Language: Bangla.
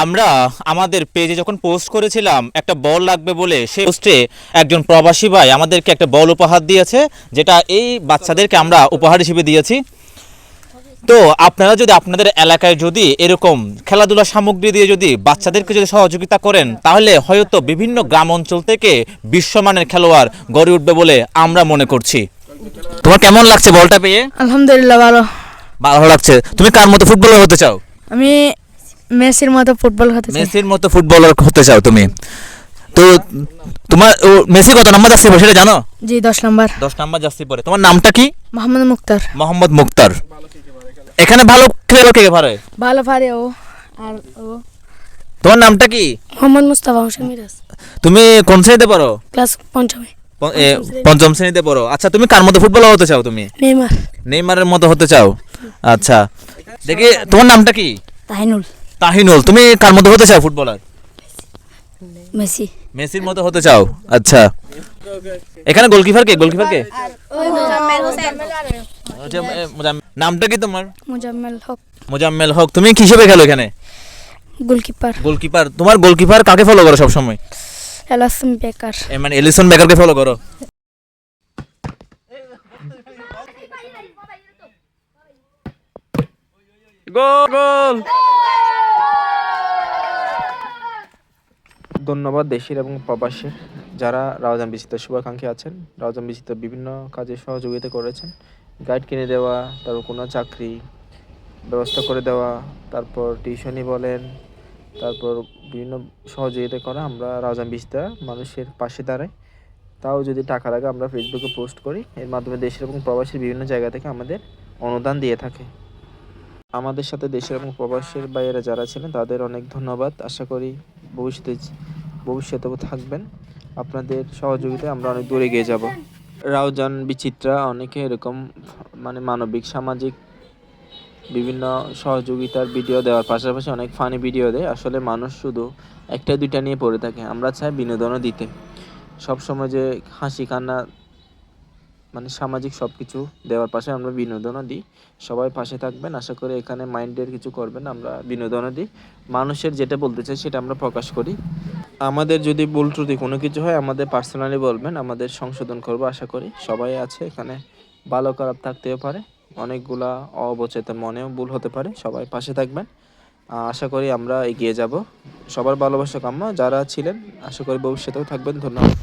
আমরা আমাদের পেজে যখন পোস্ট করেছিলাম একটা বল লাগবে বলে, সেই পোস্টে একজন প্রবাসী ভাই আমাদেরকে একটা বল উপহার দিয়েছে, যেটা এই বাচ্চাদেরকে আমরা উপহার হিসেবে দিয়েছি। তো আপনারা যদি আপনাদের এলাকায় যদি এরকম খেলাধুলা সামগ্রী দিয়ে যদি বাচ্চাদেরকে যদি সহযোগিতা করেন, তাহলে হয়তো বিভিন্ন গ্রাম অঞ্চল থেকে বিশ্বমানের খেলোয়াড় গড়ে উঠবে বলে আমরা মনে করছি। তোমার কেমন লাগছে বলটা পেয়ে? আলহামদুলিল্লাহ, ভালো লাগছে। তুমি কার মতো ফুটবলার হতে চাও? আমি মেসির মতো ফুটবল হতে চাই। মেসির মতো ফুটবলার হতে চাও তুমি? তো তোমার মেসি কত নাম্বার জার্সি পরে সেটা জানো? জি, 10 নাম্বার। 10 নাম্বার জার্সি পরে। তোমার নামটা কি? মোহাম্মদ মুক্তার। মোহাম্মদ মুক্তার। এখানে ভালো খেলে কে পারে? ভালো পারে ও। আর ও তোমার নামটা কি? মোহাম্মদ মুস্তাফা হোসেন মিরাজ। তুমি কোন শ্রেণীতে পড়ো? ক্লাস 5 পঞ্চম শ্রেণীতে পড়ো। আচ্ছা, তুমি কার মতো ফুটবলার হতে চাও? তুমি নেইমার। নেইমারের মতো হতে চাও? আচ্ছা, দেখি তোমার নামটা কি? তাহিনুল। তাহিনুল। তুমি কার মতো হতে চাও ফুটবলার? মেসি। মেসির মতো হতে চাও? আচ্ছা, এখানে গোলকিপার কে? নামটা কি তোমার? মুজাম্মেল হক। মোজাম্মেল হক। তুমি কি হিসেবে খেলো এখানে? গোলকিপার। গোলকিপার। তোমার গোলকিপার কাকে ফলো করো সব সময়? এলিসন বেকার। মানে এলিসন বেকারকে ফলো করো? গোল। ধন্যবাদ দেশের এবং প্রবাসের যারা রাউজান বিচিত্র শুভাকাঙ্ক্ষী আছেন, রাউজান বিচিত্র বিভিন্ন কাজে সহযোগিতা করেছেন। গাইড কিনে দেওয়া, তারপর কোনো চাকরি ব্যবস্থা করে দেওয়া, তারপর টিউশনি বলেন, তারপর বিভিন্ন সহযোগিতা করা। আমরা রাউজান বিচিত্র মানুষের পাশে দাঁড়াই। তাও যদি টাকা লাগে আমরা ফেসবুকে পোস্ট করি, এর মাধ্যমে দেশের এবং প্রবাসের বিভিন্ন জায়গা থেকে আমাদের অনুদান দিয়ে থাকে। আমাদের সাথে দেশের এবং প্রবাসের বাইরে যারা ছিলেন তাদের অনেক ধন্যবাদ। আশা করি ভবিষ্যতেও থাকবেন। আপনাদের সহযোগিতায় আমরা অনেক দূরে এগিয়ে যাব। রাউজান বিচিত্রা অনেকে এরকম মানবিক সামাজিক বিভিন্ন সহযোগিতার ভিডিও দেওয়ার পাশাপাশি অনেক ফানি ভিডিও দেয়। আসলে মানুষ শুধু একটা দুইটা নিয়ে পড়ে থাকে, আমরা চাই বিনোদনও দিতে। সবসময় যে হাসি কান্না সামাজিক সব কিছু দেওয়ার পাশে আমরা বিনোদনও দিই। সবাই পাশে থাকবেন। আশা করি এখানে মাইন্ডের কিছু করবেন। আমরা বিনোদনও দিই, মানুষের যেটা বলতে চাই সেটা আমরা প্রকাশ করি। আমাদের যদি ভুল ত্রুটি কোনো কিছু হয় আমাদের পার্সোনালি বলবেন, আমাদের সংশোধন করব। আশা করি সবাই আছে এখানে, ভালো খারাপ থাকতেও পারে, অনেকগুলা অবচেতন মনেও ভুল হতে পারে। সবাই পাশে থাকবেন। আশা করি আমরা এগিয়ে যাব। সবার ভালোবাসা কাম্য। যারা ছিলেন আশা করি ভবিষ্যতেও থাকবেন। ধন্যবাদ।